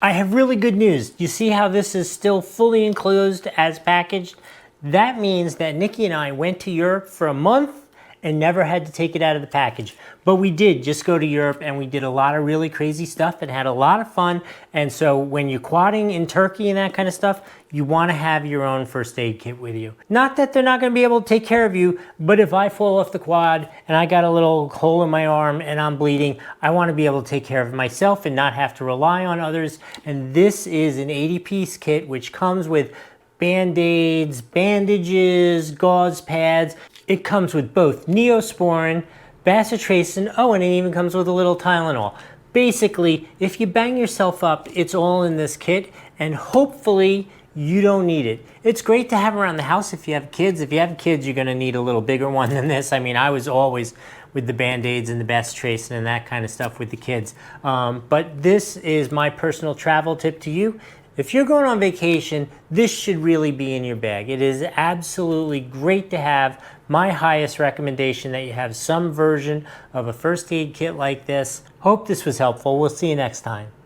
I have really good news. You see how this is still fully enclosed as packaged? That means that Nikki and I went to Europe for a month and never had to take it out of the package. But we did just go to Europe and we did a lot of really crazy stuff and had a lot of fun. And so when you're quadding in Turkey and that kind of stuff, you want to have your own first aid kit with you. Not that they're not going to be able to take care of you, but if I fall off the quad and I got a little hole in my arm and I'm bleeding, I want to be able to take care of myself and not have to rely on others. And this is an 80-piece kit which comes with Band-Aids, bandages, gauze pads. It comes with both Neosporin, bacitracin, oh, and it even comes with a little Tylenol. Basically, if you bang yourself up, it's all in this kit, and hopefully you don't need it. It's great to have around the house if you have kids. If you have kids, you're gonna need a little bigger one than this. I mean, I was always with the Band-Aids and the bacitracin and that kind of stuff with the kids. But this is my personal travel tip to you. If you're going on vacation, this should really be in your bag. It is absolutely great to have. My highest recommendation that you have some version of a first aid kit like this. Hope this was helpful. We'll see you next time.